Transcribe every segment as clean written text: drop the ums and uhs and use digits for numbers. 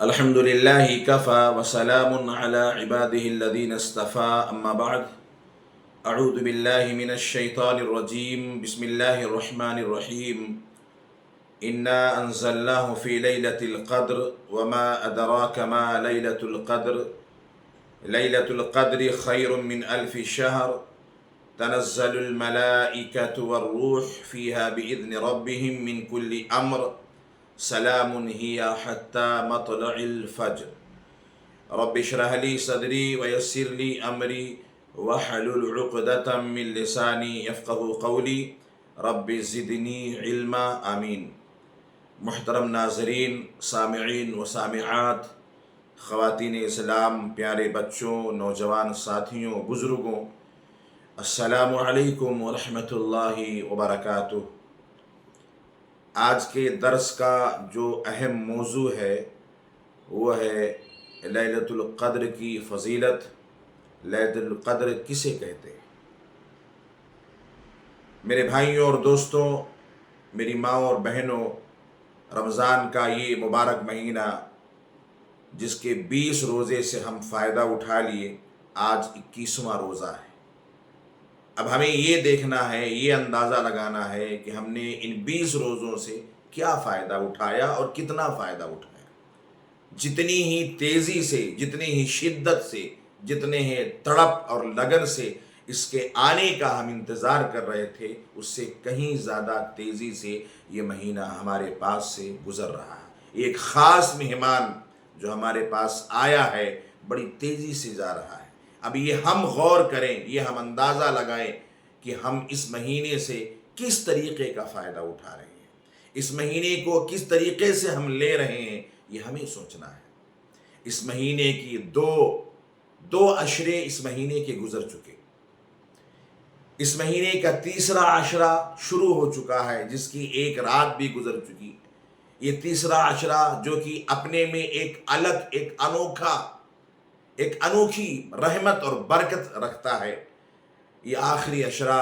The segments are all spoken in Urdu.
الحمد لله كفى وسلام على عباده الذين اصطفى أما بعد أعوذ بالله من الشيطان الرجيم بسم الله الرحمن الرحيم إنا أنزلناه في ليلة القدر وما أدراك ما ليلة القدر ليلة القدر خير من 1000 شهر تنزل الملائكة والروح فيها بإذن ربهم من كل أمر سلام هي حتى مطلع الفجر رب اشرح لي صدري ويسر لي أمري واحلل عقدة من لساني يفقه قولي رب زدني علما آمین۔ محترم ناظرین، سامعین و سامعات، خواتین اسلام، پیارے بچوں، نوجوان ساتھیوں، بزرگوں، السلام علیکم ورحمۃ اللہ وبرکاتہ۔ آج کے درس کا جو اہم موضوع ہے وہ ہے لیلۃ القدر کی فضیلت۔ لیلۃ القدر کسے کہتے ہیں؟ میرے بھائیوں اور دوستوں، میری ماں اور بہنوں، رمضان کا یہ مبارک مہینہ جس کے 20 روزے سے ہم فائدہ اٹھا لیے، آج 21واں روزہ ہے۔ اب ہمیں یہ دیکھنا ہے، یہ اندازہ لگانا ہے کہ ہم نے ان 20 روزوں سے کیا فائدہ اٹھایا اور کتنا فائدہ اٹھایا۔ جتنی ہی تیزی سے، جتنی ہی شدت سے، جتنے ہی تڑپ اور لگن سے اس کے آنے کا ہم انتظار کر رہے تھے، اس سے کہیں زیادہ تیزی سے یہ مہینہ ہمارے پاس سے گزر رہا ہے۔ ایک خاص مہمان جو ہمارے پاس آیا ہے، بڑی تیزی سے جا رہا ہے۔ اب یہ ہم غور کریں، یہ ہم اندازہ لگائیں کہ ہم اس مہینے سے کس طریقے کا فائدہ اٹھا رہے ہیں، اس مہینے کو کس طریقے سے ہم لے رہے ہیں، یہ ہمیں سوچنا ہے۔ اس مہینے کی دو عشرے اس مہینے کے گزر چکے۔ اس مہینے کا تیسرا عشرہ شروع ہو چکا ہے، جس کی ایک رات بھی گزر چکی۔ یہ تیسرا عشرہ جو کہ اپنے میں ایک الگ، ایک انوکھی رحمت اور برکت رکھتا ہے۔ یہ آخری عشرہ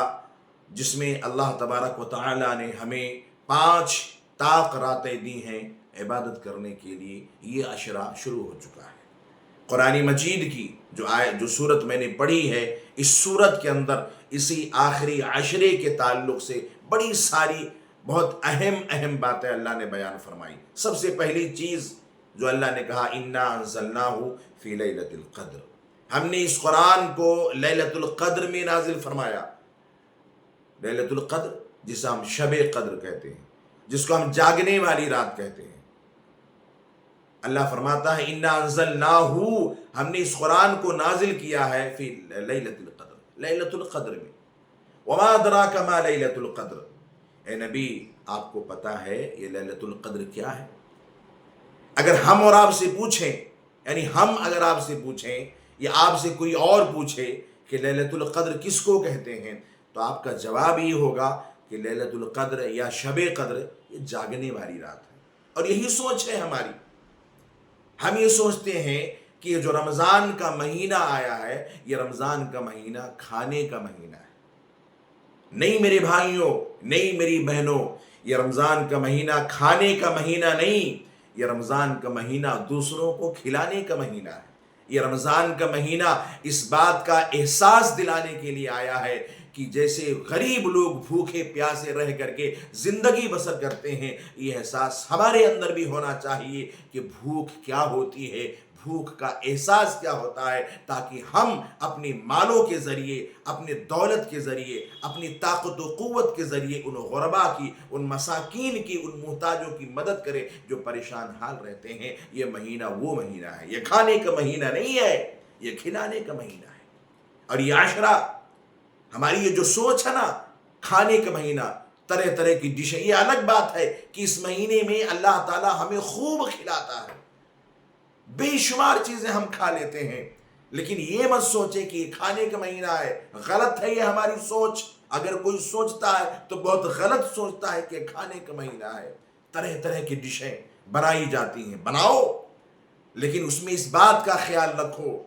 جس میں اللہ تبارک و تعالی نے ہمیں 5 طاق راتیں دی ہیں عبادت کرنے کے لیے، یہ عشرہ شروع ہو چکا ہے۔ قرآن مجید کی جو سورت میں نے پڑھی ہے، اس سورت کے اندر اسی آخری عشرے کے تعلق سے بڑی ساری بہت اہم باتیں اللہ نے بیان فرمائی۔ سب سے پہلی چیز جو اللہ نے کہا، انا انزلناہ فی لیلۃ القدر، ہم نے اس قرآن کو لیلۃ القدر میں نازل فرمایا۔ لیلۃ القدر جسے ہم شب قدر کہتے ہیں، جس کو ہم جاگنے والی رات کہتے ہیں۔ اللہ فرماتا ہے انا انزلناہ، ہم نے اس قرآن کو نازل کیا ہے فی لیلۃ القدر، لیلۃ القدر میں۔ وما ادراک ما لیلۃ القدر، اے نبی آپ کو پتا ہے یہ لیلۃ القدر کیا ہے؟ اگر ہم اور آپ سے پوچھیں، یعنی ہم اگر آپ سے پوچھیں یا آپ سے کوئی اور پوچھے کہ لیلۃ القدر کس کو کہتے ہیں، تو آپ کا جواب یہ ہوگا کہ لیلۃ القدر یا شب قدر یہ جاگنے والی رات ہے۔ اور یہی سوچ ہے ہماری۔ ہم یہ سوچتے ہیں کہ یہ جو رمضان کا مہینہ آیا ہے، یہ رمضان کا مہینہ کھانے کا مہینہ ہے۔ نہیں میرے بھائیوں، نہیں میری بہنوں، یہ رمضان کا مہینہ کھانے کا مہینہ نہیں، یہ رمضان کا مہینہ دوسروں کو کھلانے کا مہینہ ہے۔ یہ رمضان کا مہینہ اس بات کا احساس دلانے کے لیے آیا ہے کہ جیسے غریب لوگ بھوکے پیاسے رہ کر کے زندگی بسر کرتے ہیں، یہ احساس ہمارے اندر بھی ہونا چاہیے کہ بھوک کیا ہوتی ہے، بھوک کا احساس کیا ہوتا ہے، تاکہ ہم اپنی مالوں کے ذریعے، اپنے دولت کے ذریعے، اپنی طاقت و قوت کے ذریعے ان غربا کی، ان مساکین کی، ان محتاجوں کی مدد کریں جو پریشان حال رہتے ہیں۔ یہ مہینہ وہ مہینہ ہے، یہ کھانے کا مہینہ نہیں ہے، یہ کھلانے کا مہینہ ہے۔ اور یہ عشرہ، ہماری یہ جو سوچ ہے نا، کھانے کا مہینہ، طرح طرح کی ڈشیں، یہ الگ بات ہے کہ اس مہینے میں اللہ تعالی ہمیں خوب کھلاتا ہے، بے شمار چیزیں ہم کھا لیتے ہیں، لیکن یہ مت سوچے کہ یہ کھانے کا مہینہ ہے۔ غلط ہے یہ ہماری سوچ۔ اگر کوئی سوچتا ہے تو بہت غلط سوچتا ہے کہ کھانے کا مہینہ ہے۔ طرح طرح کی ڈشیں بنائی جاتی ہیں، بناؤ، لیکن اس میں اس بات کا خیال رکھو،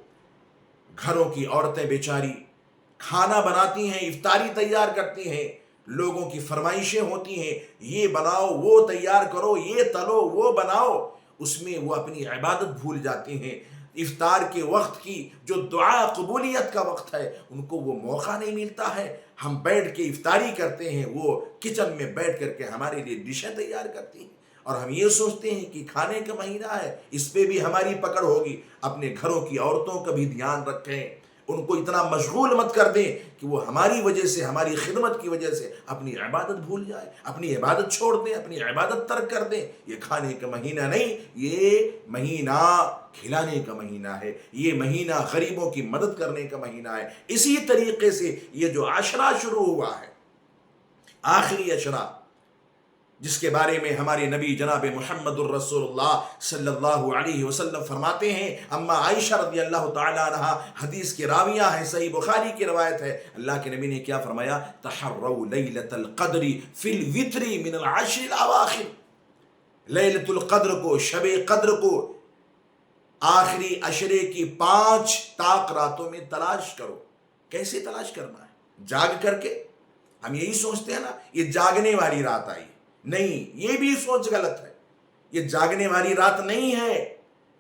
گھروں کی عورتیں بیچاری کھانا بناتی ہیں، افطاری تیار کرتی ہیں، لوگوں کی فرمائشیں ہوتی ہیں، یہ بناؤ، وہ تیار کرو، یہ تلو، وہ بناؤ، اس میں وہ اپنی عبادت بھول جاتے ہیں۔ افطار کے وقت کی جو دعا قبولیت کا وقت ہے ان کو وہ موقع نہیں ملتا ہے۔ ہم بیٹھ کے افطاری کرتے ہیں، وہ کچن میں بیٹھ کر کے ہمارے لیے ڈشیں تیار کرتی ہیں، اور ہم یہ سوچتے ہیں کہ کھانے کا مہینہ ہے، اس پہ بھی ہماری پکڑ ہوگی۔ اپنے گھروں کی عورتوں کا بھی دھیان رکھیں، ان کو اتنا مشغول مت کر دیں کہ وہ ہماری وجہ سے، ہماری خدمت کی وجہ سے اپنی عبادت بھول جائے، اپنی عبادت چھوڑ دیں، اپنی عبادت ترک کر دیں۔ یہ کھانے کا مہینہ نہیں، یہ مہینہ کھلانے کا مہینہ ہے، یہ مہینہ غریبوں کی مدد کرنے کا مہینہ ہے۔ اسی طریقے سے یہ جو عشرہ شروع ہوا ہے، آخری عشرہ، جس کے بارے میں ہمارے نبی جناب محمد الرسول اللہ صلی اللہ علیہ وسلم فرماتے ہیں، اما عائشہ رضی اللہ تعالی عنہ حدیث کے راویہ ہیں، صحیح بخاری کی روایت ہے، اللہ کے نبی نے کیا فرمایا؟ تحروا لیلۃ القدر فی الوتر من العشر الاواخر، لیلۃ القدر کو، شب قدر کو آخری عشرے کی 5 طاق راتوں میں تلاش کرو۔ کیسے تلاش کرنا ہے؟ جاگ کر کے۔ ہم یہی سوچتے ہیں نا یہ جاگنے والی رات آئی، نہیں، یہ بھی سوچ غلط ہے۔ یہ جاگنے والی رات نہیں ہے،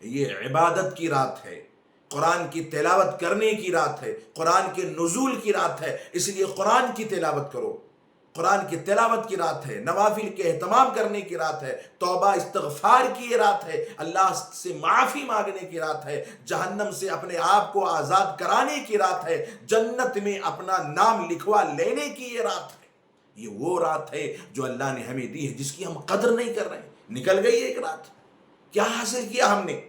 یہ عبادت کی رات ہے، قرآن کی تلاوت کرنے کی رات ہے، قرآن کے نزول کی رات ہے۔ اس لیے قرآن کی تلاوت کرو، قرآن کی تلاوت کی رات ہے، نوافل کے اہتمام کرنے کی رات ہے، توبہ استغفار کی یہ رات ہے، اللہ سے معافی مانگنے کی رات ہے، جہنم سے اپنے آپ کو آزاد کرانے کی رات ہے، جنت میں اپنا نام لکھوا لینے کی یہ رات ہے۔ یہ وہ رات ہے جو اللہ نے ہمیں دی ہے، جس کی ہم قدر نہیں کر رہے ہیں۔ نکل گئی ایک رات، کیا حاصل کیا ہم نے؟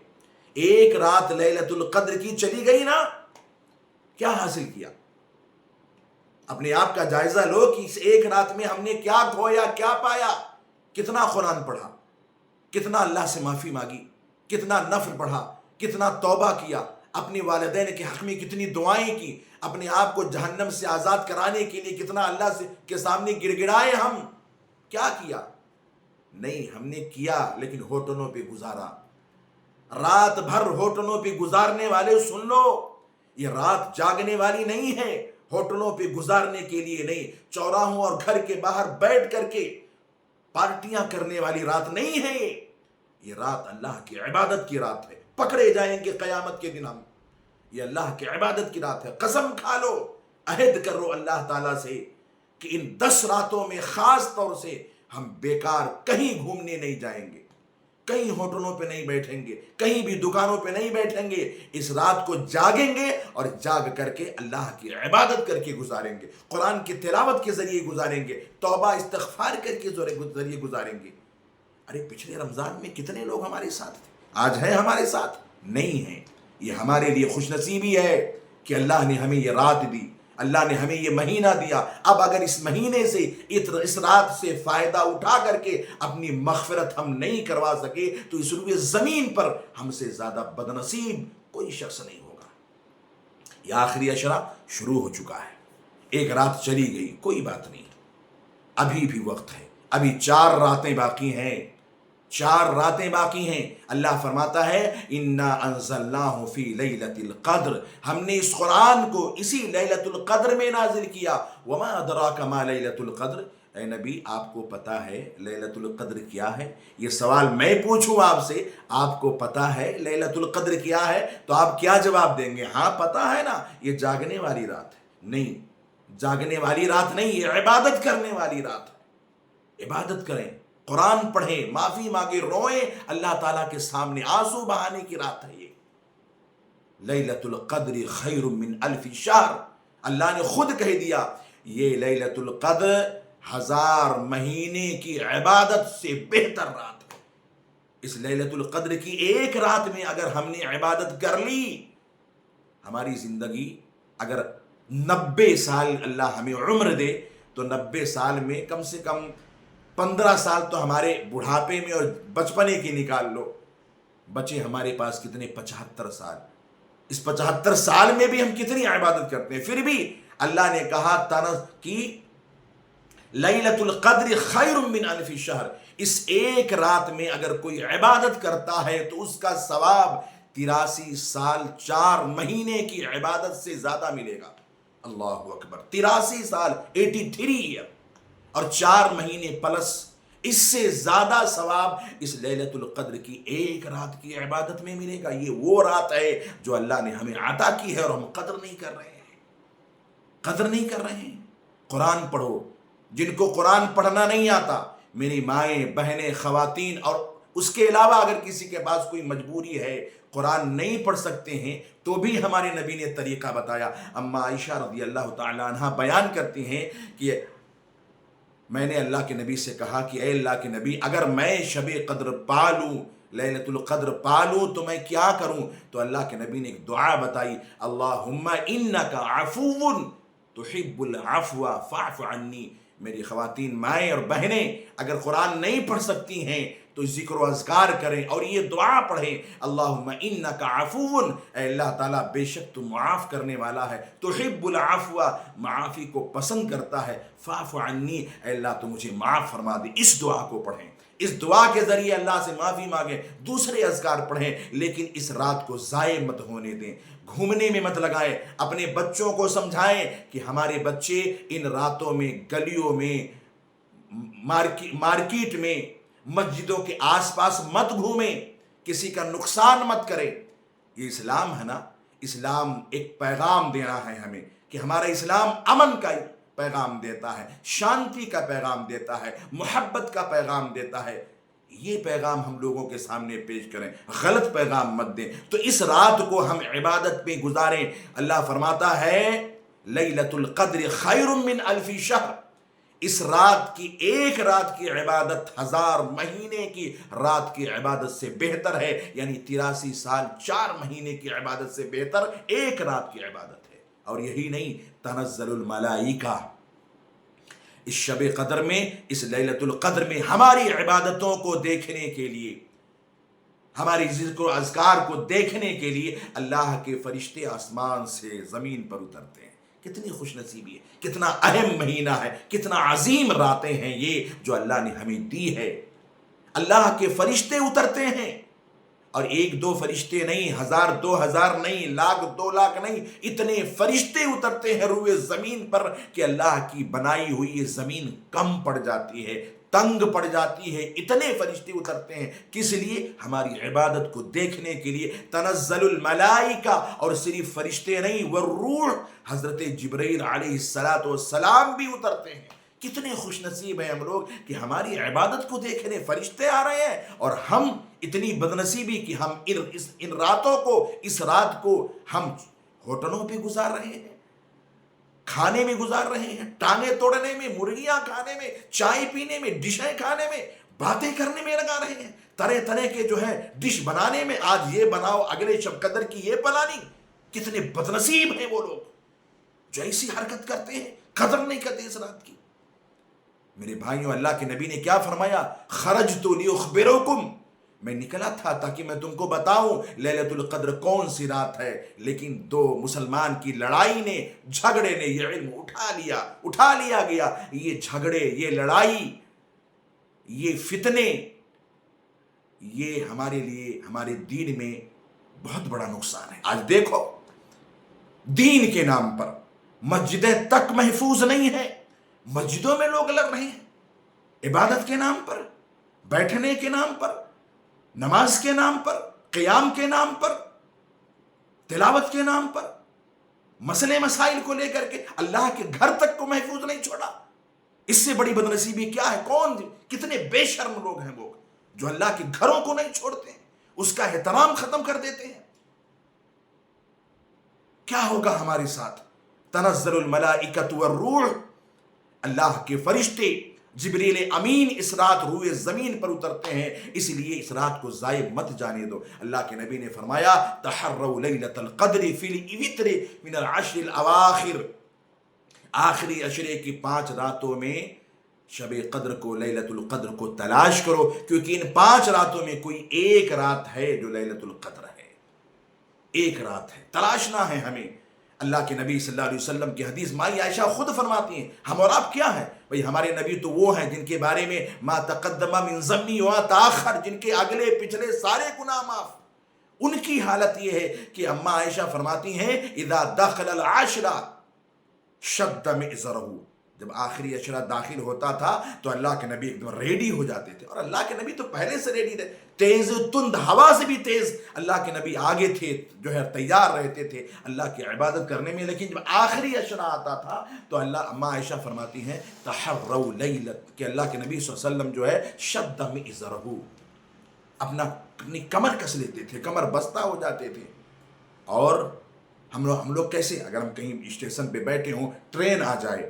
ایک رات لیلۃ القدر کی چلی گئی نا، کیا حاصل کیا؟ اپنے آپ کا جائزہ لو کہ اس ایک رات میں ہم نے کیا کھویا، کیا پایا؟ کتنا قرآن پڑھا، کتنا اللہ سے معافی مانگی، کتنا نفل پڑھا، کتنا توبہ کیا، اپنے والدین کے حق میں کتنی دعائیں کی، اپنے آپ کو جہنم سے آزاد کرانے کے لیے کتنا اللہ کے سامنے گر گڑائے ہم، کیا کیا؟ نہیں، ہم نے کیا لیکن ہوٹلوں پہ گزارا۔ رات بھر ہوٹلوں پہ گزارنے والے سن لو، یہ رات جاگنے والی نہیں ہے، ہوٹلوں پہ گزارنے کے لیے نہیں، چوراہوں اور گھر کے باہر بیٹھ کر کے پارٹیاں کرنے والی رات نہیں ہے۔ یہ رات اللہ کی عبادت کی رات ہے، پکڑے جائیں گے قیامت کے دن ہم۔ یہ اللہ کی عبادت کی رات ہے، قسم کھا لو، عہد کرو اللہ تعالیٰ سے کہ ان 10 راتوں میں خاص طور سے ہم بیکار کہیں گھومنے نہیں جائیں گے، کہیں ہوٹلوں پہ نہیں بیٹھیں گے، کہیں بھی دکانوں پہ نہیں بیٹھیں گے، اس رات کو جاگیں گے اور جاگ کر کے اللہ کی عبادت کر کے گزاریں گے، قرآن کی تلاوت کے ذریعے گزاریں گے، توبہ استغفار کر کے ذریعے گزاریں گے۔ ارے پچھلے رمضان میں کتنے لوگ ہمارے ساتھ تھے، آج ہیں ہمارے ساتھ؟ نہیں ہیں۔ یہ ہمارے لیے خوش نصیبی ہے کہ اللہ نے ہمیں یہ رات دی، اللہ نے ہمیں یہ مہینہ دیا۔ اب اگر اس مہینے سے، اس رات سے فائدہ اٹھا کر کے اپنی مغفرت ہم نہیں کروا سکے تو اس روئے زمین پر ہم سے زیادہ بدنصیب کوئی شخص نہیں ہوگا۔ یہ آخری عشرہ شروع ہو چکا ہے، ایک رات چلی گئی، کوئی بات نہیں، ابھی بھی وقت ہے، ابھی 4 راتیں باقی ہیں، 4 راتیں باقی ہیں۔ اللہ فرماتا ہے اِنَّا أَنزَلْنَاهُ فِي لَيْلَةِ الْقَدْرِ، ہم نے اس قرآن کو اسی لیلۃ القدر میں نازل کیا۔ وَمَا أَدْرَاكَ مَا لَيْلَةُ الْقَدْرِ، اے نبی آپ کو پتا ہے لیلۃ القدر کیا ہے؟ یہ سوال میں پوچھوں آپ سے، آپ کو پتا ہے لیلۃ القدر کیا ہے؟ تو آپ کیا جواب دیں گے؟ ہاں پتا ہے نا، یہ جاگنے والی رات ہے۔ نہیں، جاگنے والی رات نہیں، یہ عبادت کرنے والی رات ہے۔ عبادت کریں، قرآن پڑھیں، معافی مانگیں، روئیں اللہ تعالیٰ کے سامنے، آنسو بہانے کی رات ہے یہ۔ لیلۃ القدر خیر من 1000 شہر، اللہ نے خود کہہ دیا یہ لیلۃ القدر 1000 مہینے کی عبادت سے بہتر رات ہے۔ اس لیلۃ القدر کی ایک رات میں اگر ہم نے عبادت کر لی، ہماری زندگی اگر 90 سال اللہ ہمیں عمر دے تو 90 سال میں کم سے کم 15 سال تو ہمارے بڑھاپے میں اور بچپنے کی نکال لو، بچے ہمارے پاس کتنے؟ 75 سال۔ اس 75 سال میں بھی ہم کتنی عبادت کرتے ہیں، پھر بھی اللہ نے کہا کہ لیلۃ القدر خیر من 1000 شہر، اس ایک رات میں اگر کوئی عبادت کرتا ہے تو اس کا ثواب 83 سال 4 مہینے کی عبادت سے زیادہ ملے گا۔ اللہ اکبر، 83 سال 83 ایئر اور 4 مہینے پلس اس سے زیادہ ثواب اس لیلۃ القدر کی ایک رات کی عبادت میں ملے گا۔ یہ وہ رات ہے جو اللہ نے ہمیں عطا کی ہے اور ہم قدر نہیں کر رہے ہیں، قدر نہیں کر رہے ہیں۔ قرآن پڑھو، جن کو قرآن پڑھنا نہیں آتا، میری مائیں بہنیں خواتین، اور اس کے علاوہ اگر کسی کے پاس کوئی مجبوری ہے قرآن نہیں پڑھ سکتے ہیں تو بھی ہمارے نبی نے طریقہ بتایا۔ اما عائشہ رضی اللہ تعالی عنہ بیان کرتی ہیں کہ میں نے اللہ کے نبی سے کہا کہ اے اللہ کے نبی، اگر میں شب قدر پالوں، لیلۃ القدر پالوں تو میں کیا کروں؟ تو اللہ کے نبی نے ایک دعا بتائی، اللہم انک عفو تحب العفو فاعف عنی۔ میری خواتین مائیں اور بہنیں اگر قرآن نہیں پڑھ سکتی ہیں تو ذکر و اذکار کریں اور یہ دعا پڑھیں، اللہم انک عفو، اے اللہ تعالیٰ بے شک تو معاف کرنے والا ہے، تحب العفو، معافی کو پسند کرتا ہے، فاعف عنی، اے اللہ تو مجھے معاف فرما دے۔ اس دعا کو پڑھیں، اس دعا کے ذریعے اللہ سے معافی مانگیں، دوسرے اذکار پڑھیں، لیکن اس رات کو ضائع مت ہونے دیں، گھومنے میں مت لگائیں۔ اپنے بچوں کو سمجھائیں کہ ہمارے بچے ان راتوں میں گلیوں میں، مارکیٹ میں، مسجدوں کے آس پاس مت گھومیں، کسی کا نقصان مت کریں۔ یہ اسلام ہے نا، اسلام ایک پیغام دے رہا ہے ہمیں کہ ہمارا اسلام امن کا پیغام دیتا ہے، شانتی کا پیغام دیتا ہے، محبت کا پیغام دیتا ہے۔ یہ پیغام ہم لوگوں کے سامنے پیش کریں، غلط پیغام مت دیں۔ تو اس رات کو ہم عبادت میں گزاریں۔ اللہ فرماتا ہے لیلۃ القدر خیر من الف شہر، اس رات کی ایک رات کی عبادت 1000 مہینے کی رات کی عبادت سے بہتر ہے، یعنی 83 سال 4 مہینے کی عبادت سے بہتر ایک رات کی عبادت ہے۔ اور یہی نہیں، تنزل الملائکہ، اس شب قدر میں، اس لیلۃ القدر میں ہماری عبادتوں کو دیکھنے کے لیے، ہماری ذکر و اذکار کو دیکھنے کے لیے اللہ کے فرشتے آسمان سے زمین پر اترتے ہیں۔ کتنی خوش نصیبی ہے، کتنا اہم مہینہ ہے، کتنا عظیم راتیں ہیں یہ جو اللہ نے ہمیں دی ہے۔ اللہ کے فرشتے اترتے ہیں، اور 1-2 فرشتے نہیں، 1000 2000 نہیں، 1,00,000 2,00,000 نہیں، اتنے فرشتے اترتے ہیں روئے زمین پر کہ اللہ کی بنائی ہوئی یہ زمین کم پڑ جاتی ہے، تنگ پڑ جاتی ہے۔ اتنے فرشتے اترتے ہیں، کس لیے؟ ہماری عبادت کو دیکھنے کے لیے۔ تنزل الملائکہ، اور صرف فرشتے نہیں، والروح، حضرت جبرائیل علیہ السلام بھی اترتے ہیں۔ کتنے خوش نصیب ہیں ہم لوگ کہ ہماری عبادت کو دیکھنے فرشتے آ رہے ہیں، اور ہم اتنی بدنصیبی کہ ہم ان راتوں کو، اس رات کو ہم ہوٹلوں پہ گزار رہے ہیں، کھانے میں گزار رہے ہیں، ٹانگیں توڑنے میں، مرغیاں کھانے میں، چائے پینے میں، ڈشیں کھانے میں، باتیں کرنے میں لگا رہے ہیں، طرح طرح کے جو ہے ڈش بنانے میں، آج یہ بناؤ، اگلے شب قدر کی یہ پلانی۔ کتنے بدنصیب ہیں وہ لوگ جو ایسی حرکت کرتے ہیں، قدر نہیں کرتے اس رات کی۔ میرے بھائیوں، اللہ کے نبی نے کیا فرمایا؟ خرجت لیخبرکم، میں نکلا تھا تاکہ میں تم کو بتاؤں لیلۃ القدر کون سی رات ہے، لیکن 2 مسلمان کی لڑائی نے، جھگڑے نے یہ علم اٹھا لیا گیا۔ یہ جھگڑے، یہ لڑائی، یہ فتنے، یہ ہمارے لیے، ہمارے دین میں بہت بڑا نقصان ہے۔ آج دیکھو، دین کے نام پر مسجدیں تک محفوظ نہیں ہیں، مسجدوں میں لوگ لڑ رہے ہیں، عبادت کے نام پر، بیٹھنے کے نام پر، نماز کے نام پر، قیام کے نام پر، تلاوت کے نام پر، مسئلے مسائل کو لے کر کے اللہ کے گھر تک کو محفوظ نہیں چھوڑا۔ اس سے بڑی بدنصیبی کیا ہے؟ کتنے بے شرم لوگ ہیں وہ جو اللہ کے گھروں کو نہیں چھوڑتے ہیں، اس کا احترام ختم کر دیتے ہیں۔ کیا ہوگا ہمارے ساتھ؟ تنزل الملائکۃ والروح، اللہ کے فرشتے جبریل امین اس رات روئے زمین پر اترتے ہیں، اس لیے اس رات کو ضائع مت جانے دو۔ اللہ کے نبی نے فرمایا تحروا لیلۃ القدر فی الوتر من العشر الاواخر، آخری عشرے کی 5 راتوں میں شب قدر کو، لیلۃ القدر کو تلاش کرو، کیونکہ ان 5 راتوں میں کوئی ایک رات ہے جو لیلۃ القدر ہے، ایک رات ہے، تلاشنا ہے ہمیں۔ اللہ کے نبی صلی اللہ علیہ وسلم کی حدیث مائی عائشہ خود فرماتی ہیں، ہم اور آپ کیا ہیں بھئی؟ ہمارے نبی تو وہ ہیں جن کے بارے میں ما تقدم من ذنبی وما تاخر، جن کے اگلے پچھلے سارے گناہ معاف۔ ان کی حالت یہ ہے کہ اماں عائشہ فرماتی ہیں اذا دخل العاشرہ شد مئزرہ، جب آخری اشرا داخل ہوتا تھا تو اللہ کے نبی ایک دم ریڈی ہو جاتے تھے، اور اللہ کے نبی تو پہلے سے ریڈی تھے، تیز تند ہوا سے بھی تیز اللہ کے نبی آگے تھے، جو ہے تیار رہتے تھے اللہ کی عبادت کرنے میں۔ لیکن جب آخری اشرا آتا تھا تو اللہ، اماں عائشہ فرماتی ہیں تحروا لیلت، کہ اللہ کے نبی صلی اللہ علیہ وسلم جو ہے شد مئزرہ، اپنی کمر کس لیتے تھے، کمر بستہ ہو جاتے تھے۔ اور ہم لوگ کیسے، اگر ہم کہیں اسٹیشن پہ بیٹھے ہوں، ٹرین آ جائے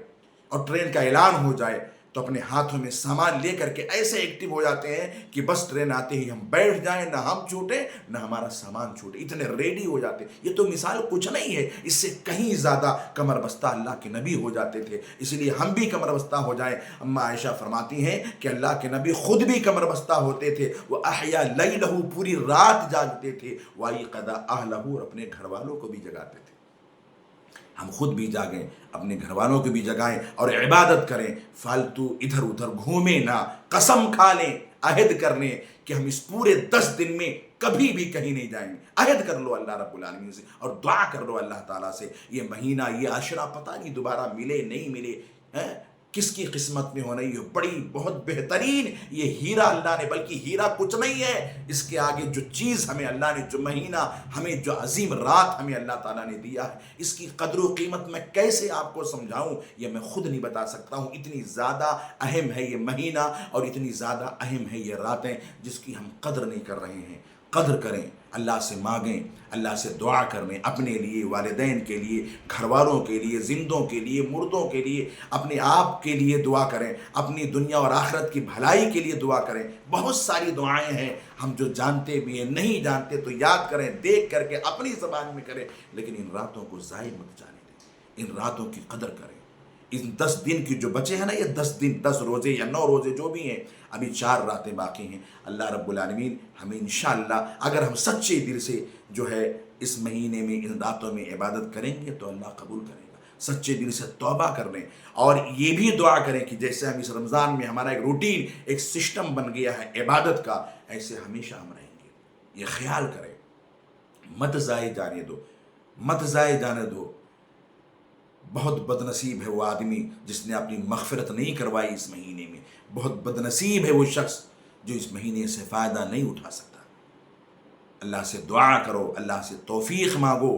اور ٹرین کا اعلان ہو جائے تو اپنے ہاتھوں میں سامان لے کر کے ایسے ایکٹیو ہو جاتے ہیں کہ بس ٹرین آتے ہی ہم بیٹھ جائیں، نہ ہم چھوٹے نہ ہمارا سامان چھوٹے، اتنے ریڈی ہو جاتے ہیں۔ یہ تو مثال کچھ نہیں ہے، اس سے کہیں زیادہ کمر بستہ اللہ کے نبی ہو جاتے تھے، اس لیے ہم بھی کمر بستہ ہو جائیں۔ اماں عائشہ فرماتی ہیں کہ اللہ کے نبی خود بھی کمر بستہ ہوتے تھے، وہ احیا لیلہ، پوری رات جاگتے تھے، وایقظ اہلہ، اور اپنے گھر والوں کو بھی جگاتے تھے۔ ہم خود بھی جاگیں، اپنے گھر والوں کو بھی جگائیں اور عبادت کریں، فالتو ادھر ادھر گھومیں نہ، قسم کھا لیں، عہد کر لیں کہ ہم اس پورے 10 دن میں کبھی بھی کہیں نہیں جائیں گے۔ عہد کر لو اللہ رب العالمین سے اور دعا کر لو اللہ تعالیٰ سے، یہ مہینہ، یہ عشرہ پتہ نہیں دوبارہ ملے نہیں ملے، کس کی قسمت میں ہونا، یہ بڑی بہت بہترین یہ ہیرا اللہ نے، بلکہ ہیرا کچھ نہیں ہے اس کے آگے جو چیز ہمیں اللہ نے، جو مہینہ ہمیں، جو عظیم رات ہمیں اللہ تعالیٰ نے دیا ہے، اس کی قدر و قیمت میں کیسے آپ کو سمجھاؤں، یہ میں خود نہیں بتا سکتا ہوں۔ اتنی زیادہ اہم ہے یہ مہینہ اور اتنی زیادہ اہم ہے یہ راتیں جس کی ہم قدر نہیں کر رہے ہیں۔ قدر کریں، اللہ سے مانگیں، اللہ سے دعا کریں، اپنے لیے، والدین کے لیے، گھر والوں کے لیے، زندوں کے لیے، مردوں کے لیے، اپنے آپ کے لیے دعا کریں، اپنی دنیا اور آخرت کی بھلائی کے لیے دعا کریں۔ بہت ساری دعائیں ہیں، ہم جو جانتے بھی ہیں، نہیں جانتے تو یاد کریں، دیکھ کر کے اپنی زبان میں کریں، لیکن ان راتوں کو ضائع مت جانے دیں، ان راتوں کی قدر کریں۔ ان 10 دن کی جو بچے ہیں نا، یہ 10 دن، 10 روزے یا 9 روزے جو بھی ہیں، ابھی 4 راتیں باقی ہیں۔ اللہ رب العالمین ہمیں انشاءاللہ، اگر ہم سچے دل سے جو ہے اس مہینے میں ان راتوں میں عبادت کریں گے تو اللہ قبول کرے گا۔ سچے دل سے توبہ کر لیں اور یہ بھی دعا کریں کہ جیسے ہم اس رمضان میں ہمارا ایک روٹین، ایک سسٹم بن گیا ہے عبادت کا، ایسے ہمیشہ ہم رہیں گے۔ یہ خیال کریں، مت ضائع جانے دو، مت ضائع جانے دو۔ بہت بدنصیب ہے وہ آدمی جس نے اپنی مغفرت نہیں کروائی اس مہینے میں، بہت بدنصیب ہے وہ شخص جو اس مہینے سے فائدہ نہیں اٹھا سکتا۔ اللہ سے دعا کرو، اللہ سے توفیق مانگو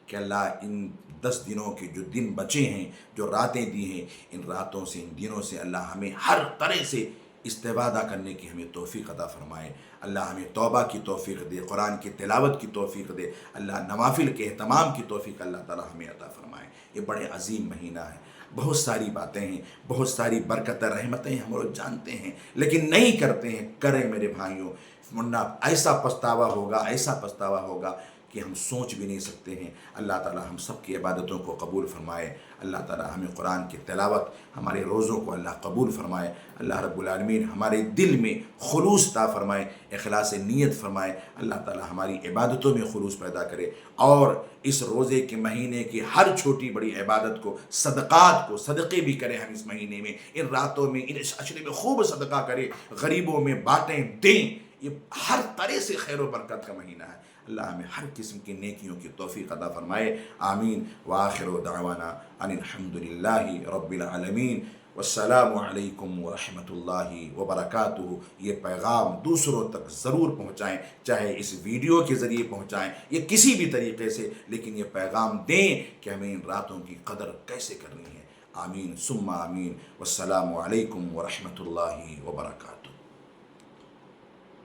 کہ اللہ ان 10 دنوں کے جو دن بچے ہیں، جو راتیں دی ہیں، ان راتوں سے، ان دنوں سے اللہ ہمیں ہر طرح سے استفادہ کرنے کی ہمیں توفیق عطا فرمائے۔ اللہ ہمیں توبہ کی توفیق دے، قرآن کی تلاوت کی توفیق دے، اللہ نوافل کے اہتمام کی توفیق اللہ تعالیٰ ہمیں عطا فرمائے۔ یہ بڑے عظیم مہینہ ہے، بہت ساری باتیں ہیں، بہت ساری برکتیں، رحمتیں ہم لوگ جانتے ہیں لیکن نہیں کرتے ہیں۔ کریں میرے بھائیوں، ورنہ ایسا پچھتاوا ہوگا، ایسا پچھتاوا ہوگا کہ ہم سوچ بھی نہیں سکتے ہیں۔ اللہ تعالیٰ ہم سب کی عبادتوں کو قبول فرمائے، اللہ تعالیٰ ہمیں قرآن کی تلاوت، ہمارے روزوں کو اللہ قبول فرمائے، اللہ رب العالمین ہمارے دل میں خلوص عطا فرمائے، اخلاص نیت فرمائے، اللہ تعالیٰ ہماری عبادتوں میں خلوص پیدا کرے، اور اس روزے کے مہینے کی ہر چھوٹی بڑی عبادت کو، صدقات کو، صدقے بھی کریں ہم اس مہینے میں، ان راتوں میں، ان عشرے میں خوب صدقہ کریں، غریبوں میں بانٹیں، دیں۔ یہ ہر طرح سے خیر و برکت کا مہینہ ہے۔ اللہ ہمیں ہر قسم کی نیکیوں کی توفیق عطا فرمائے، آمین۔ وآخر دعوانا ان الحمد للہ رب العالمین، والسلام علیکم ورحمۃ اللہ وبرکاتہ۔ یہ پیغام دوسروں تک ضرور پہنچائیں، چاہے اس ویڈیو کے ذریعے پہنچائیں یا کسی بھی طریقے سے، لیکن یہ پیغام دیں کہ ہمیں ان راتوں کی قدر کیسے کرنی ہے۔ آمین ثم آمین، والسلام علیکم ورحمۃ اللہ وبرکاتہ۔